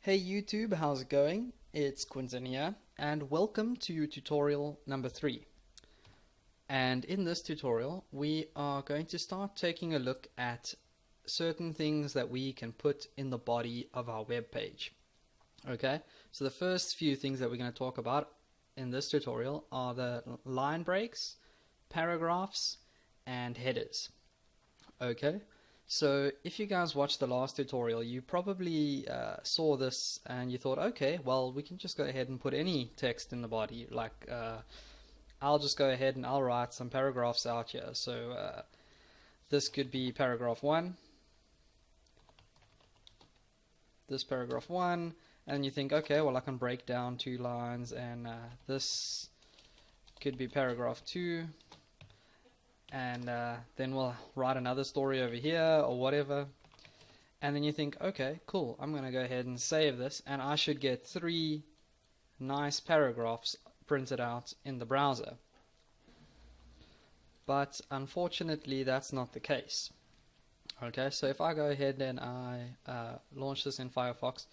Hey YouTube, how's it going? It's Quinton here, and welcome to tutorial number 3. And in this tutorial, we are going to start taking a look at certain things that we can put in the body of our web page. Okay, so the first few things that we're going to talk about in this tutorial are the line breaks, paragraphs, and headers. Okay. So if you guys watched the last tutorial, you probably saw this and you thought, okay, well, we can just go ahead and put any text in the body. Like, I'll just go ahead and I'll write some paragraphs out here. So this could be paragraph 1, this paragraph 1, and you think, okay, well, I can break down 2 lines, and this could be paragraph 2. And then we'll write another story over here or whatever, and then you think, okay, cool, I'm gonna go ahead and save this, and I should get 3 nice paragraphs printed out in the browser. But unfortunately that's not the case. Okay, so if I go ahead and I launch this in Firefox,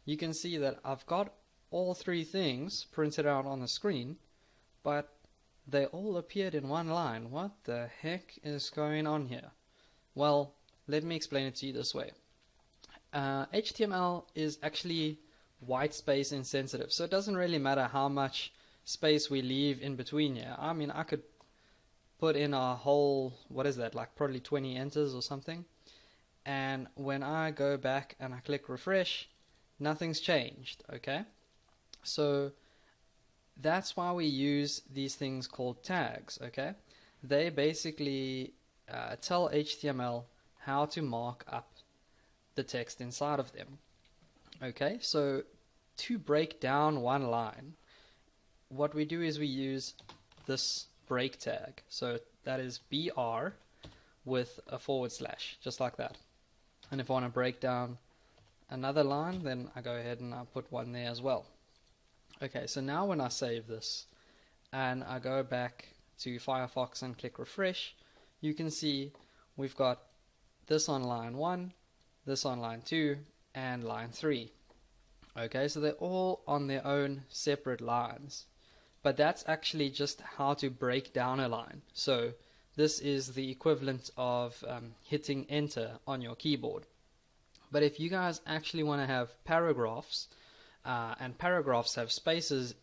you can see that I've got all 3 things printed out on the screen, but they all appeared in one line. What the heck is going on here? Well, let me explain it to you this way. HTML is actually white space insensitive, so it doesn't really matter how much space we leave in between here. I mean, I could put in a whole, what is that, like probably 20 enters or something, and when I go back and I click refresh, nothing's changed. Okay, so that's why we use these things called tags. Okay, they basically tell HTML how to mark up the text inside of them. Okay, so to break down one line, what we do is we use this break tag. So that is BR with a /, just like that. And if I want to break down another line, then I go ahead and I put one there as well. Okay, so now when I save this and I go back to Firefox and click refresh, you can see we've got this on line 1, this on line 2, and line 3. Okay, so they're all on their own separate lines. But that's actually just how to break down a line. So this is the equivalent of hitting enter on your keyboard. But if you guys actually want to have paragraphs, and paragraphs have spaces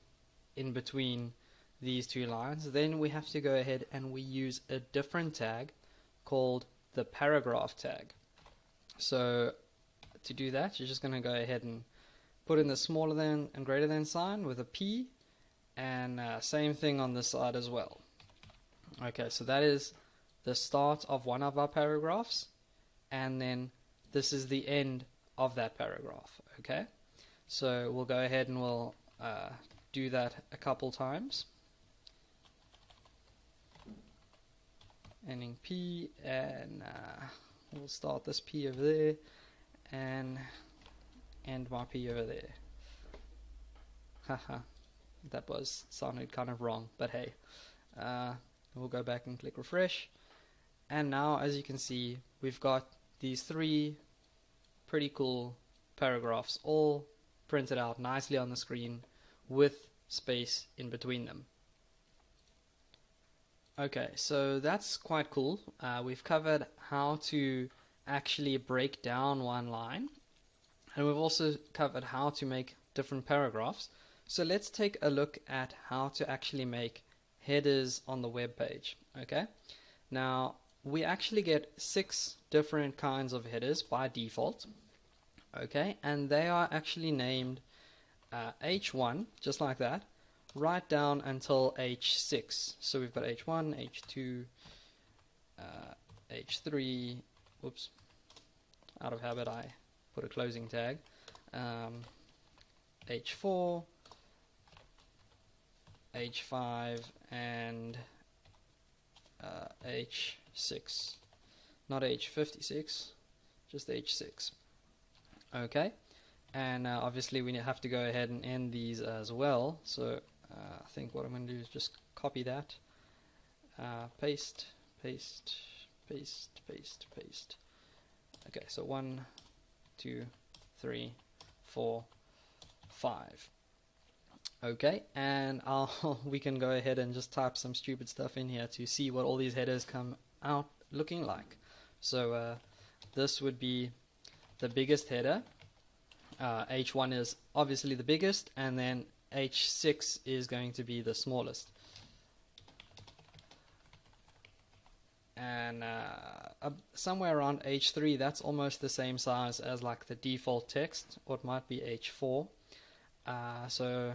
in between these 2 lines, then we have to go ahead and we use a different tag called the paragraph tag. So to do that, you're just going to go ahead and put in the smaller than and greater than sign with a P, and same thing on this side as well. Okay, so that is the start of one of our paragraphs, and then this is the end of that paragraph. Okay, so we'll go ahead and we'll do that a couple times. Ending P, and we'll start this P over there and end my P over there. Haha, that sounded kind of wrong, but hey, we'll go back and click refresh, and now as you can see, we've got these 3 pretty cool paragraphs all printed out nicely on the screen with space in between them. Okay, so that's quite cool. We've covered how to actually break down one line, and we've also covered how to make different paragraphs. So let's take a look at how to actually make headers on the web page. Okay, now we actually get 6 different kinds of headers by default. Okay, and they are actually named H1, just like that, right down until H6. So we've got H1, H2, H3, whoops, out of habit I put a closing tag, H4, H5, and H6. Not H56, just H6. Okay, and obviously we have to go ahead and end these as well. So I think what I'm going to do is just copy that, paste, paste, paste, paste, paste. Okay, so 1, 2, 3, 4, 5. Okay, and we can go ahead and just type some stupid stuff in here to see what all these headers come out looking like. So this would be the biggest header. H1 is obviously the biggest, and then H6 is going to be the smallest. And somewhere around H3, that's almost the same size as like the default text, or it might be H4. So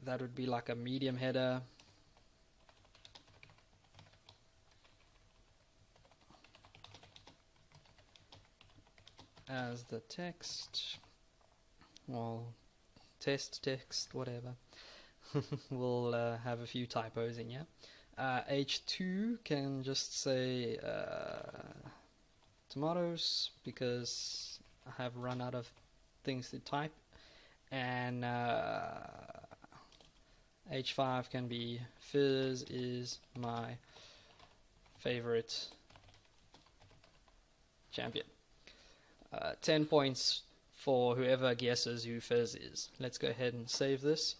that would be like a medium header. As the text, well, test text, whatever. We'll have a few typos in here. H2 can just say tomatoes, because I have run out of things to type. And H5 can be fizz is my favorite champion. 10 points for whoever guesses who fizz is. Let's go ahead and save this.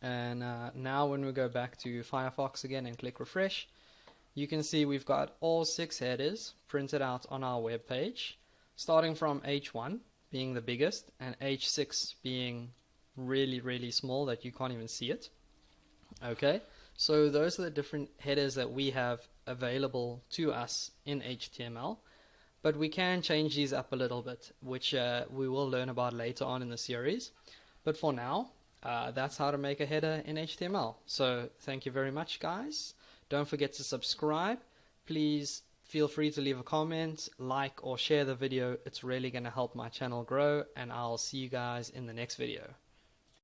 And now when we go back to Firefox again and click refresh, you can see we've got all 6 headers printed out on our web page, starting from H1 being the biggest and H6 being really, really small that you can't even see it. Okay, so those are the different headers that we have available to us in HTML. But we can change these up a little bit, which we will learn about later on in the series. But for now, that's how to make a header in HTML. So thank you very much, guys. Don't forget to subscribe. Please feel free to leave a comment, like, or share the video. It's really going to help my channel grow, and I'll see you guys in the next video.